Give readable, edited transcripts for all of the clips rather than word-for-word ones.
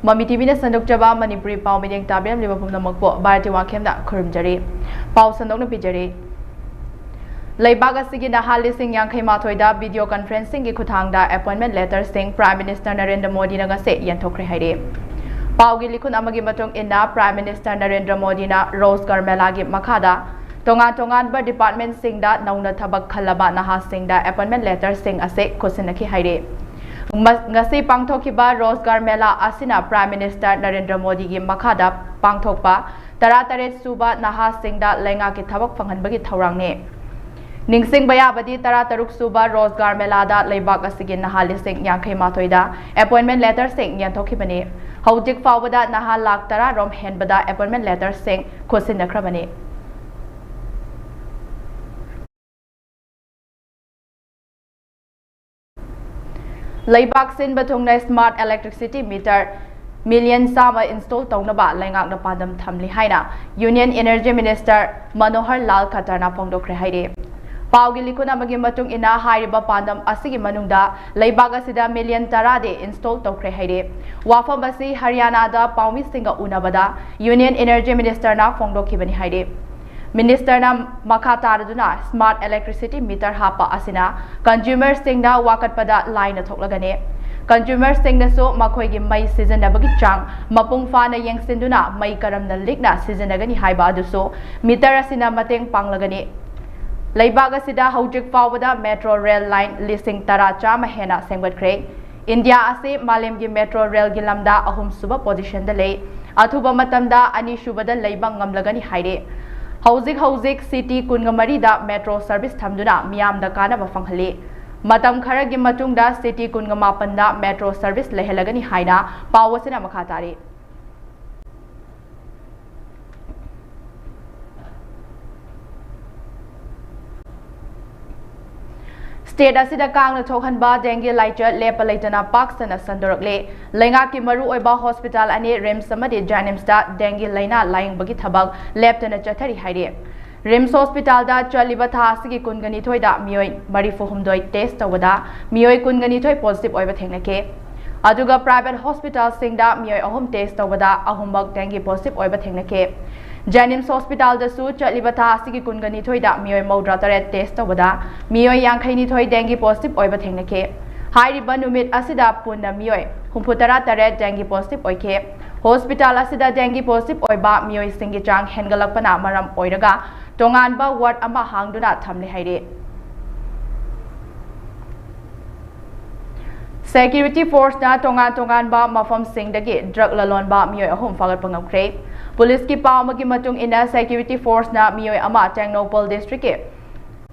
Mami TV na sandok jaba Manipuri pau mideng tabiam liba pum namak po Bharati Wangkhem da khurum jari pau sandok na pijari Leibag asigi na halising yangkhai mathoi da video conferencing gi khuthang da appointment letter sing Prime Minister Narendra Modi na gase yanthokre haire pau gi likhun amagi matung inna Prime Minister Narendra Modi na Rose Garmela gi makhada tongan ba department sing da nauna thabak khalaba naha sing da appointment letter sing ase khosinaki haire ngasi pangthokiba Rose Garmela asina Prime Minister Narendra Modi gi makhada pangthokpa tara-taret suba naha sing da lenga ki thabak phanghanbagi thawrang ne Ningsing bayabadi tara-taruk suba Rose Garmela da leibak asigi naha lising yangkhai mathoi da appointment letter sing yanthokibani hojik fawbada naha lak tara rom henbada appointment letter sing khosinnakrabani Leibak sin bathungna smart electricity meter million sama install tawnaba laingak na padam thamli haina Union Energy Minister Manohar Lal Khattar na phongdokre haire Paugi likuna magi matung ina hairiba pandam asigi manungda leibak asida million tarade install tokre haire wafam basi Haryana da paumi singa unabada Union Energy Minister na phongdokhibani haire Minister na makataraduna smart electricity meter hapa asina consumer singna wakatpada line thoklagane consumer singna so makhoi gi mai season na bagi chang mapung fa na yengsinduna mai karam na likna season agani haiba aduso meter asina mateng panglagane Leibag asida hojik fawbada metro rail line lising tara chama hena sengbatkhre India ase malem gi metro rail gi lamda ahum suba position da lei athuba matamda ani subada leibang ngamlagani haire Houzik city kungamari da metro service thamduna miyam da kana ba fanghali matam khara gi matung da city kungamapan da metro service lehelagani haina pawasina makhatari State asida kang na thokhanba dengue laicha lepalaitana paksana sandorakle lenga ki maru oiba hospital ani RIMS amadi Janims da dengue laina laing bagi thabak leptana chathari haire RIMS hospital da chaliba tha asigi kungani thoida mioi marifu humdoi test tawada mioi kungani thoi positive oiba thengnake aduga private hospital singda mioi ahum test tawada ahumbak dengue positive oiba thengnake Janims Hospital da su chaliba tha asigi kungani thoida mioi maudra tare test tawada mioi yangkhaini thoi dengue positive oiba thengnake hairiba numit asida punna mioi humputara tare dengue positive oike hospital asida dengue positive oiba mioi singi chang hengalakpana maram oiraga tonganba ward ama hangduna thamle haire Security force na tongan ba mafam singdagi drug lalonba mioi ahum fagat pangamkre Police ki pau magi matung ina security force na mioi ama Tengnopal district ke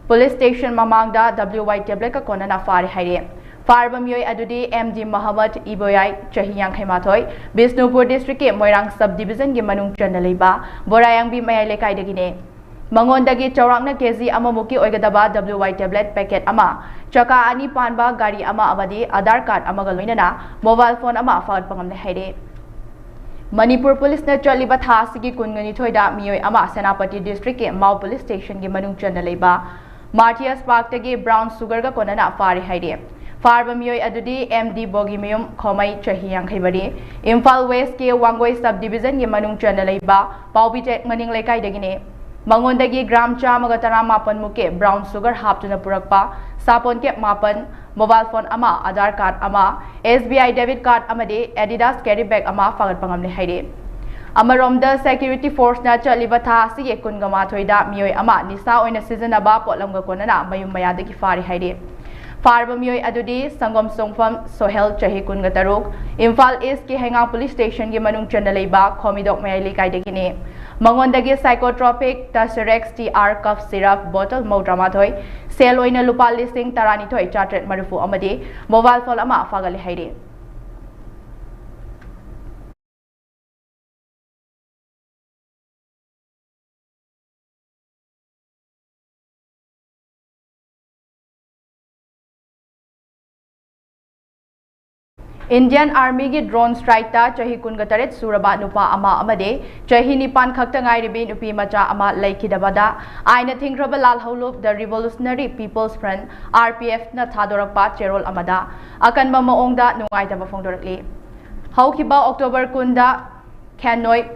police station mamangda WANGKHEM ka kona na fari haire farba mioi adudi MD Muhammad Iboyai chahi yangkhai mathoi Bisnupur district ke Moirang sub division gi manung chandaleiba Borayang bi mayai lekai dagine mangondagi chawrakna kg amamuki oigadaba WANGKHEM packet ama chaka ani panba gari ama amadi Aadhaar card amaga loinana mobile phone ama fagat pangamne haire Manipur police na chaliba tha sigi kungani thoida mioi ama Senapati district ke Mau police station gi manung chana leiba Martias Park tagi brown sugar ga konana fari haide farba mioi adudi MD Bogimium khomai chahi yangkhai bari Imphal West ke Wangoi sub division gi manung chana leiba Paubi tek maning lekai dagine mangondagi gram chamaga tara mapan muke brown sugar haptuna purakpa sapon ke mapan mobile phone ama Aadhaar card ama SBI debit card amadi Adidas carry bag ama fagat pangamne haire amaromda security force na chaliba tha sige kungama thoida mioi ama nisa oina seasonaba potlamga konana mayum mayadagi fari haire farba mioi adudi sangom songfam sohel chahi kunga taruk Imphal East ki henga police station gi manung chandaleiba khomidok mayali kaidagine mangondagi psychotropic Taserex TR cough syrup bottle modramathoi sel oina lupa listing tarani thoi chartret marufu amadi mobile phone ama fagali haire Indian Army gi drone strike ta chahi kunga taret suraba nupa ama amade chahi nipan khakta ngai ribi nupi macha ama laikidabada aina thingraba lal holup the Revolutionary People's Front RPF na thadorakpa cherol amada akanba maongda nungai taba phongdorakli Haukiba October Kunda Kanoi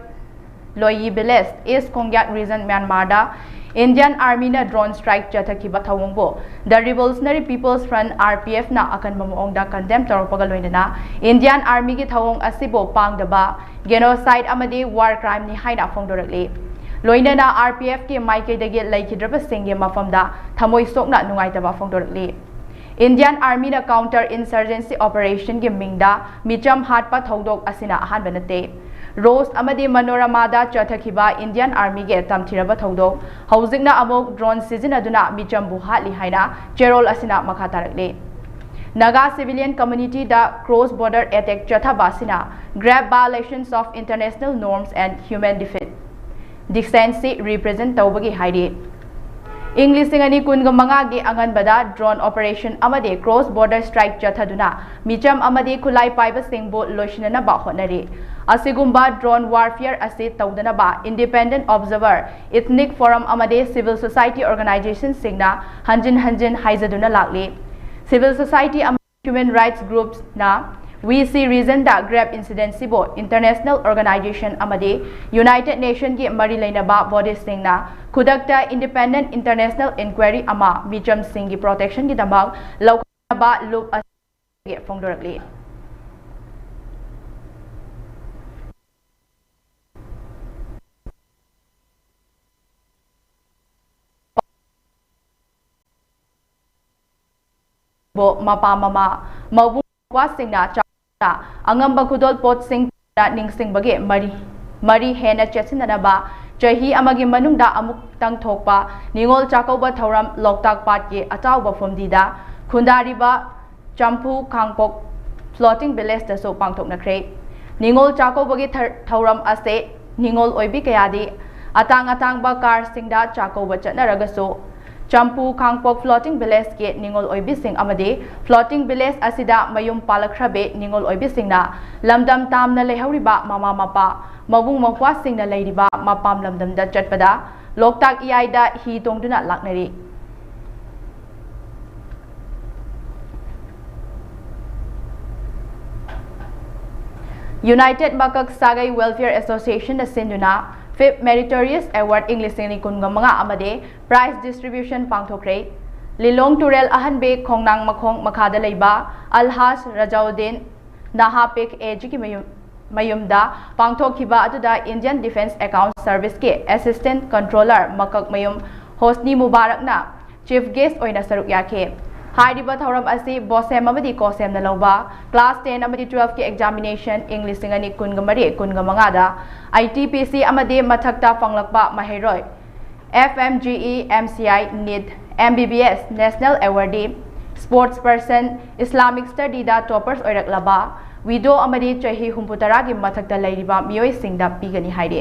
Loyi Biles East Kongyat Region Myanmar da Indian Army na drone strike Jathakiba Thawongbo the Revolutionary People's Front RPF na akan mamuongda condemn tawpaga loinana Indian Army gi thawong asibo pangdaba genocide amadi war crime ni haina phongdorakli loinana RPF ki maike dagi laikhidraba singge mafamda thamoi sokna nungaitaba phongdorakli Indian Army na counter insurgency operation gi mingda micham hatpa thodok asina ahan banate Rose amadi Manoramada Chathakiba Indian Army ge tamthiraba thodok haujingna amok drone sizinaduna micham buhatli haina cherol asina makhatarakle Naga civilian community da cross border attack Chathabasina grave violations of international norms and human decency represent tawbagi haide English singani kunga mangagi angan bada drone operation amade cross border strike Chathaduna micham amade khulai paiba singbo loishinana ba honari Asigumba drone warfare ase tawdana ba independent observer ethnic forum amade civil society organization singna hanjin haizaduna lakli civil society human rights groups na we see reason that grab incident sibo international organization amade United Nations ki mari lainaba body singna khudakta independent international inquiry ama micham singi protection ki damak laukaba loop ase phongdorakli Bo mapa mama mabung wasingna cha angamba khudol pot sing na ningsing bage mari hena chetsinana ba chahi amagi manungda amuk tang thokpa ningol chakauba thoram loktak pat ke achaw ba phomdi da khundari ba champu khangpok floating village da so pangthok na kre ningol chakauba gi thoram ase ningol oibi kayadi atang ba kar singda chakauba chatnaraga so Champu Kangpok floating village ke ningol oibising amade floating village asida mayum palakhrabe ningol oibising na lamdam tamna lehoriba mama mapa mabung mangwa singna leiriba mapam lamdam da chatpada loktak iaida hi tongduna laknari United Makak Sagai Welfare Association na sinduna 5th Meritorious Award English Singni kunga mga amade prize distribution pangthokre Lilong Turel Ahanbe Khongnang Makhong Makhada Leiba Alhas Rajauddin Nahapik Ejiki Mayumda pangthokhiba atuda Indian Defence Account Service ke Assistant Controller Makak Mayum Hosni Mubarakna Chief Guest oina saruk yake Haidiba thoram asi bosem amadi kosem na lawba class 10 amadi 12 ki examination English singani kunga manga da ITPC amadi mathakta panglakpa maheroi FMGE MCI NEET MBBS National Awardee Sports Person Islamic Study da toppers oiraklaba widow amadi chahi humputara gi mathakta lairiba miyoi singda pigani haide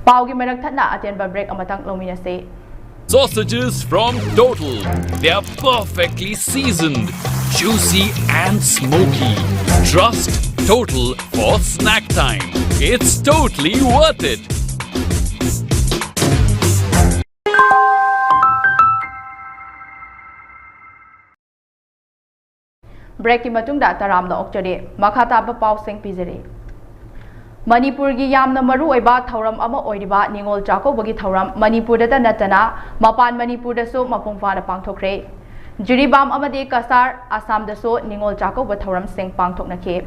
paugi marak thatna atenba break amatang lomina se Sausages from Total. They are perfectly seasoned, juicy and smoky. Trust Total for snack time. It's totally worth it. Break ki matungda taramna okchade makhata ba paw sing pizere Manipur gi yamna maru oiba thauram ama oiriba ningol chakobagi thauram Manipur da natana mapan Manipur da so mapungfa na pangthokre Jiribam amade Kasar Assam da so ningol chakoba thauram sing pangthokna ke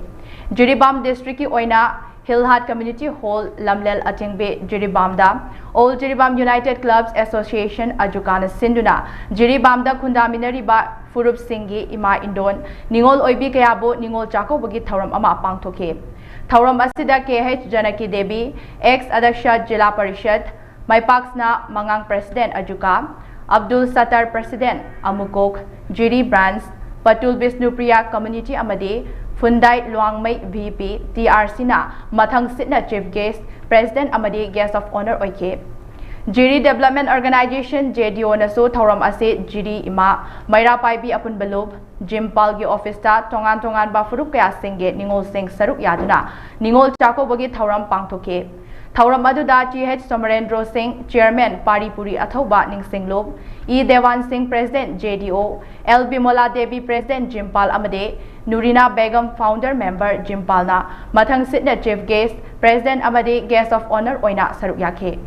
Jiribam district ki oina Hilhat Community Hall Lamlel Atingbe Jiribam da All Jiribam United Clubs Association Ajukana Sinduna Jiribam da Kundaminari ba Furup Singhi Ima Indon Ningol oibi kayabo ningol chakobagi thauram ama pangthoke Thauram asida KH Janaki Devi, ex-Adaksha Jila Parishad, Maipaksna Mangang President Ajuka, Abdul Sattar President Amukok, Jiri Brands, Patul Bisnupriya Community Amade, Fundai Luangmai VP, TRC na Mathang Sitna Chief Guest, President Amade Guest of Honor Oike. Jiri Development Organization JDO na so thauram ase Jiri Ima, Maira Paibi Apun Balub, Jimpal gi office ta tongan ba furup kaya singge ningol sing saruk yaduna ningol chako bagi thauram pangthoke Thauram aduda GH Somarendra Singh, Chairman Paripuri Athoba Ningsinglub, E Devan Singh President JDO, L Bimola Devi President Jimpal Amade, Nurina Begum Founder Member Jimpalna, Mathang Sidna Chief Guest, President Amade Guest of Honor Oina Saruk Yakhe.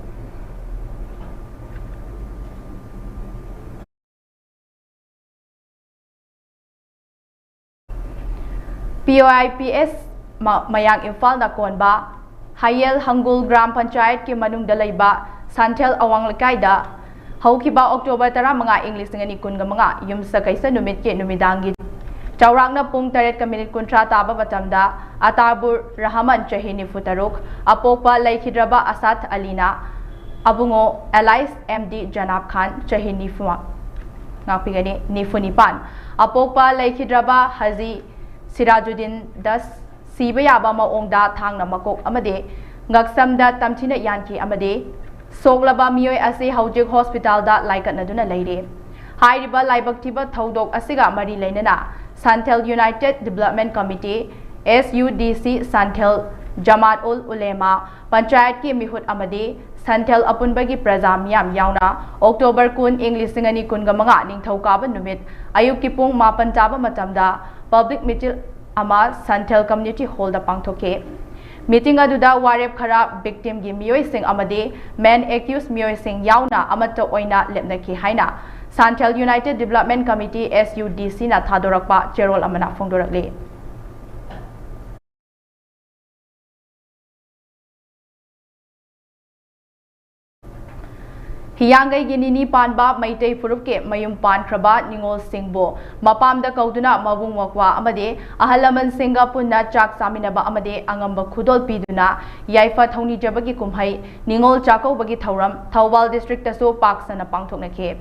POIPS Mayang Imphal na Konba, Hayel Hangul Gram Panchayat ki Manung Dalayba, Santel Awang Lakaida, Haukiba October Tara mga English ngani kun nga mga yum sa kaysa numit ki numidangi. Chawrang na pung taret ka minute kontrata ba batamda, Atabur Rahaman Chahini Futaruk, Apokpa Laikhidraba Asat Alina, Abungo Alice MD Janab Khan Chahini Fuma. Ngapigani ni Funipan, Apokpa Laikhidraba Hazi Sirajuddin Das Sibaya Maongda Thang na Makok Amade, Ngaksamda Tamtina Yanki Amade, Soglaba Mioy Ase Haujik Hospital da Laikat Naduna Lady. Hairiba Laibaktiba Thaudok Asiga Mari Lainana, Santel United Development Committee, SUDC Santel Jamaat ul Ulema, Panchayat ki Mihut Amade, Santel Apunbagi Prazam Yam Yauna, October Kun English Singani Kun Gamanga Ning Thaukaban Numit, Ayuk Kipung Mapantaba Matamda, Public Meeting Ama Santel Community Hall da Pangthoke. Meeting aduda warep khara victim gi miyoi sing amade man accused miyoi sing yauna amato oina lepnaki haina Santel United Development Committee SUDC na thadorakpa cherol amana phongdorakle. Hiyangai ginini panba maitei furupke mayum pan kraba ningol singbo mapamda kauduna mabung wakwa amade ahalaman singa punna chak saminaba amade angamba khudol piduna yaifa thoni jabagi kumhai ningol chako bagi thauram Thawbal district taso paksana pangthoknake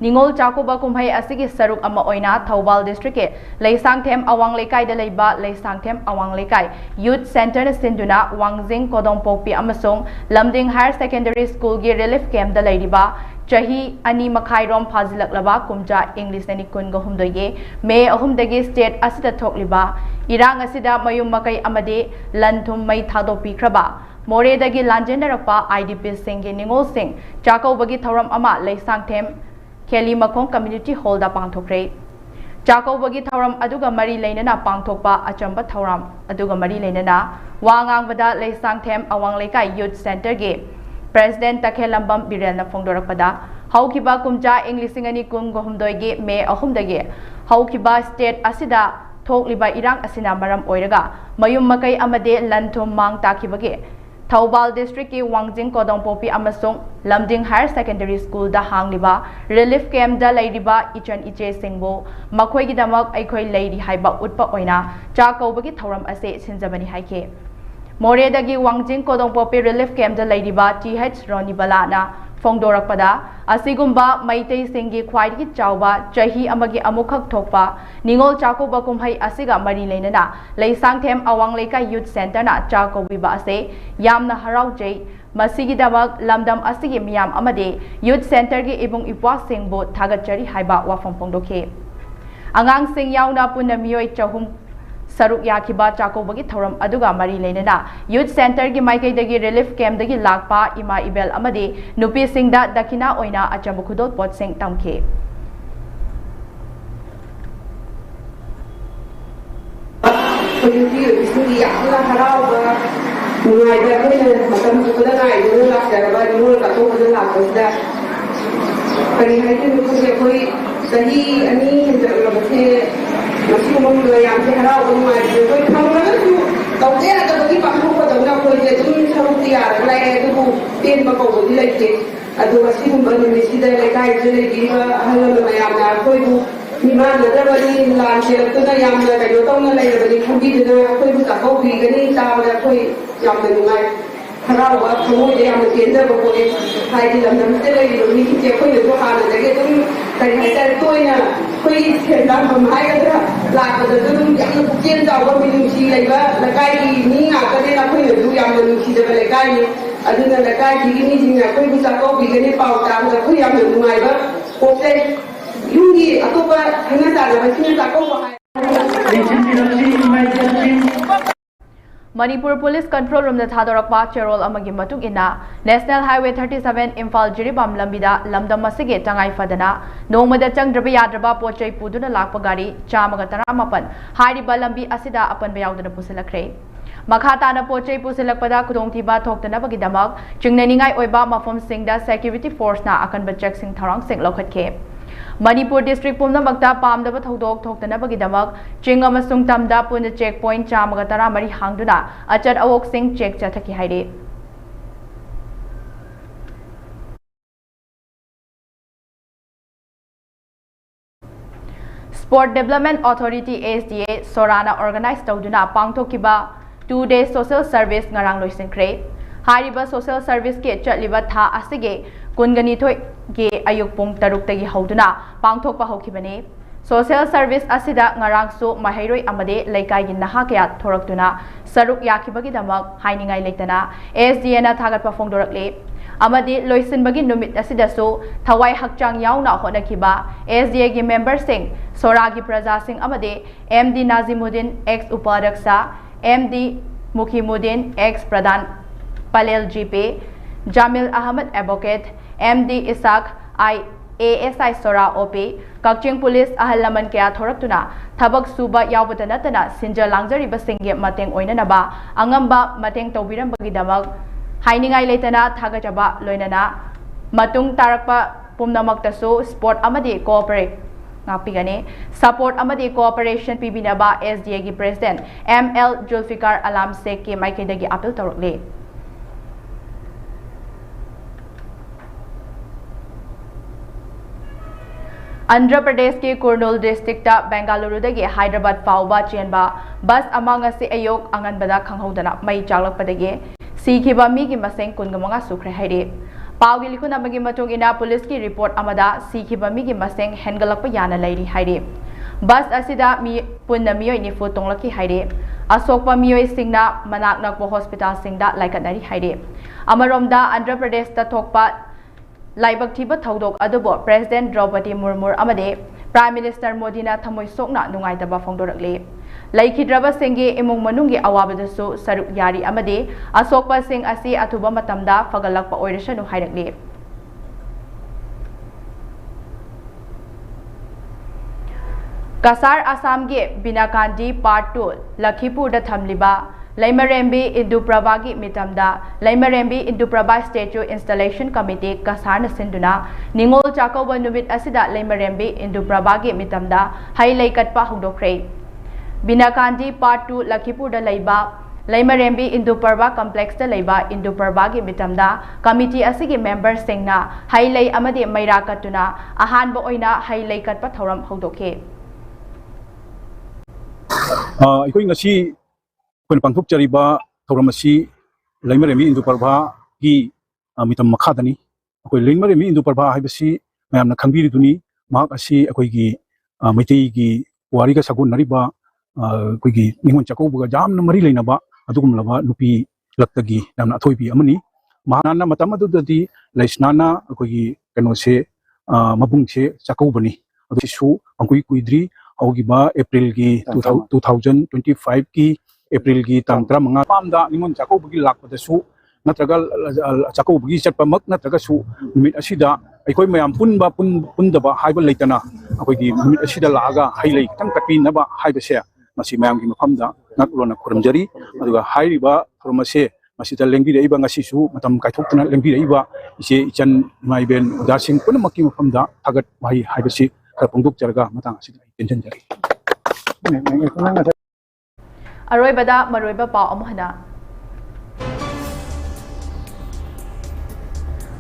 Ningol Chakoba Kumhai Asigi Saruk Ama Oina Thawbal district ke Leisangthem Awang Lekai da Leiba Leisangthem Awang Lekai Youth Center na Sinduna Wangjing Kodongpokpi amasung Lamding Higher Secondary School gi relief camp da Leiriba Chahi Ani Makhairom Phazilaklaba Kumja English nani kun ga humdoye May ahumdagi state asida thokliba Irang asida mayum makai amade lanthum mai thadopi kraba More dagi lanjendarakpa IDP Singh Ningol Singh Chakobagi Thauram Ama Leisangthem Kelly Makong Community Hall da pangthokre Chako bagi thauram aduga mari leinana pangthokpa achamba thauram aduga mari leinana wangang bada Leisangthem Awang Lekai Youth Center ge President Takhelambam Birel na phongdorakpada haukiba kumja English ngani kum gohumdoi ge May ahumdage haukiba state asida thokliba irang asina maram oiraga mayum makai amade lanthum mang takibage Thawbal district ki Wangjing Kodongpopi amasung Lamding Higher Secondary School da hangliba relief camp da leiriba ichan iche singbo makhoi gi damak aikhoi leiri haiba utpa oina cha kaubagi thauram ase sinjabani haike More dagi Wangjing Kodongpopi relief camp da leiriba TH Roni Balana phongdorakpada asigumba maitei singgi khwaidgi chawba chahi amagi amukhak thokpa ningol chakoba kumhai asiga mari leinana Leisangthem Awang Lekai Youth Center na chakobiba ase yamna haraujei masigi dabak lamdam asigi miyam amade Youth Center gi ibung ipwa singbo thagachari haiba wafam phongdokhe angang sing yauna punna miyoi chahum Saruk Yakiba Chakobagi Thauram Aduga Mari Leinana Youth Center gi Maikai dagi relief camp dagi lakpa Ima Ibel Amade Nupi Singda Dakina Oina Achamukudot Pot Sing Tamke Masih memulai yang sekarang rumah itu, kalau kan tu, kalau dia ada bagi pakaian pada orang kau dia tu selalu tiar, lagi itu pun bakal boleh lagi. Aduh masih membantu mesti dah lagi jadi dia hal yang nak kau itu ni mana ada bagi lancar tu dah yang nak kalau tahu nak lagi bagi kubi tu dah kau itu tak kau bagi ni tahu dah kau yang menungai. Kalau buat semua dia yang mesti dah boleh. Hai di dalam mesti lagi ni kita kau itu hal lagi tu tadi ada tu ina. Koi kena memahai kata lagu tu yang mungkin jauh menusi lagi lekai ni agak ni aku itu yang menusi jadi lekai ni ada lekai ini sini aku bisa kau begini pau terang aku yang menungai ber okey yungi atau apa hanya tak ada macam tak kau bahai Manipur Police Control Room da thadorokpa cherol amagi matung ina National Highway 37 Imphal Jiribam lambida lamdam asige tangai fadana nongmada changdraba yadraba pochai puduna lakpa gari chamaga 18 hairiba lambi asida apan bayaudana pusilakre Makhatana pochai pusilakpada khudongthiba thoktanabagi chingnaningai oiba mafom singda security force na akanba check sing tharang sing lokhatke Manipur District Pumnamakta Pamdaba Thodok Thoktanabagi Ching amasung tamda puna checkpoint chamaga 13 hangduna achat awok sing check chathaki haire Sport Development Authority SDA Sorana organized tawduna pangthokiba 2-day social service ngarang loisinkhre hariba social service ke chatliba tha asige kungani thoi ge ayuk pung taruk tagi hauduna pangthokpa hokibani social service asida ngarang su mahairoi amade laikai gi naha kya thoraktuna saruk yakibagi damak hainingai leitana SDA na thagatpa phongdorakle amadi loisinbagi numit asida su thawai hakchang yauna honakiba SDA gi member sing Soragi Praja Singh amade MD Nazimuddin ex Upadhyaksa MD Mukhimuddin ex Pradhan Palel GP Jamil Ahmed Advocate MD Isaac ASI Sora OP Kakching Police ahal laman kaya thoraktuna thabak suba yaubata natana sinja langjariba singge mateng oinanaba angamba mateng tawbirambagi damak hainingai leitana thagajaba loinana matung tarakpa pumnamaktasu sport amadi cooperate ngapigane support amadi cooperation pibinaba SDA gi president ML Julfikar Alam Sheikh ke maikedagi appeal tawrakle Andhra Pradesh ke Kurnool district ta Bengaluru dagi Hyderabad fauba chenba bus amanga se ayok anganbada khanghodana mai chaklakpadagi sikhiba mi gi maseng kungamanga sukre haire Pawgi likhuna magi matung ina police ki report amada sikhiba mi gi maseng hengalakpa yana lairi haire bus asida mi punna miyoi ni fu tonglaki haire asokpa miyoi singna manak nakpo hospital singda laikanari haire amaromda Andhra Pradesh ta thokpa Laibak thiba thodok adubo President Draupadi Murmu amade Prime Minister Modi na thamoi sokna nungaitaba phongdorakle laikhidraba singge imung manunggi awabadasu saruk yari amade asokpa sing asi athuba matamda fagalakpa oirasanu hairakle Kasar Assam ge Binakandi Part 2 Lakhipur da thamliba Laimarembi Induprabagi mitamda Laimarembi Indupraba Statue Installation Committee Kasar na sinduna Ningol Chakawa numit asida Laimarembi Induprabagi mitamda Hailai katpa hudokre Binakandi Part 2 Lakhipur da laiba Laimarembi Indupraba Complex da laiba Induprabagi mitamda Committee asigi member singna Hailai amadi maira katuna ahanba oina hailai katpa thoram hudokhe ikoi ngasi kun pangthok chariba thoramasi Laimarembi Induprabha gi mitam makhadani akoi Laimarembi Induprabha haibasi mayamna khangbiri duni mak asi akoi gi maitei gi wari ga sagun nariba akoi gi ningon chakouba jamna mari leinaba adugumlaba nupi laktagi namna athoibi amani mahana matam adudadi laisnana akoi gi kanose mabungche chakoubani adu su angkui kuidri augiba April gi 2025 ki April gi tang 15 pamda ningon chakoubi lakpadasu natraga chakoubi chatpamak natraga su numit asida aikoi mayam pundaba haiba leitana akoi gi numit asida laaga hailei tang katpi naba haibase masi mayam gi mafamda naklona khuramjari aduga hairiba formase masida lengbi reiba ngasi su matam kaithokna lengbi reiba ise ichan maiben udarsing punamaki mafamda thagat mai haibasi pongduk jarga matang asida tension jari Aroibada maroiba pau amuhana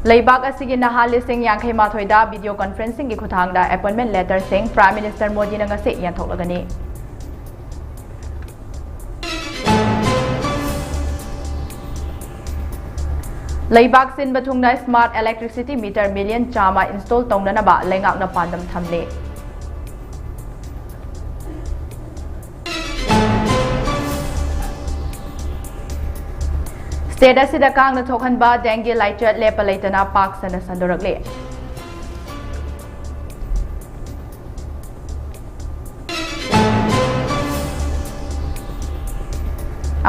Laibak asigi naha lising yankhai mathoida video conferencing gi khuthangda appointment letter sing Prime Minister Modi na ngase yanthoklagani Laibak sin bathungna smart electricity meter million chama install tongnanaba lengakna pandam thamle State asida kangna thokhanba dengue laicha lepa leitana pak sana sandorakle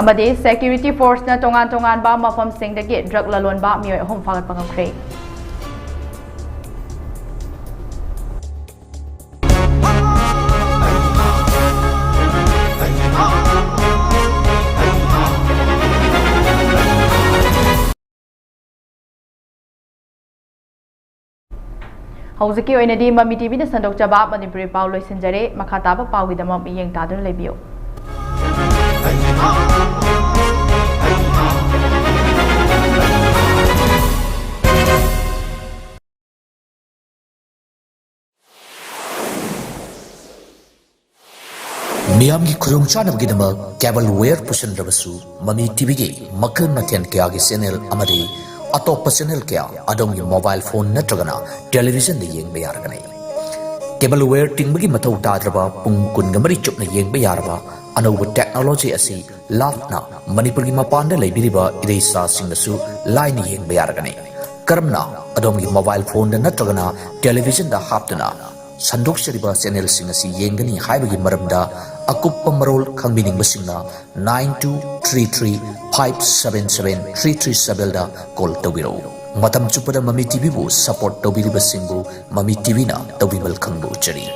amadi security force na tongan ba mafam singdagi drug lalon ba miyoy ahom fagat pangamkre. Hौजiki oinadi Mami TV na sandok jaba Manipuri pau loisinjare makata ba pau gidama miyeng tadun lebiyo. Miyamgi khurung chanam gidama cable wire pusan rabasu Mami TV gi makal mathen kya gi channel amari atop channel kya adong gi mobile phone natragana television de yeng be yarganai cable wire tingbagi mathau tadraba pung kun gamari chupna yeng be yarba anova technology asi lafna manipur gi mapanda leibiriba ireisa singnasu line yeng be yarganai karamna adong gi mobile phone natragana television da haptuna sandok shariba channel singasi yengani haibagi maramda akuppa marol khangbining basingna 9233577337 da call tawiro matam chupada Mami TV bu support tawbiri basingbu Mami TV na tawbibal khangbu chari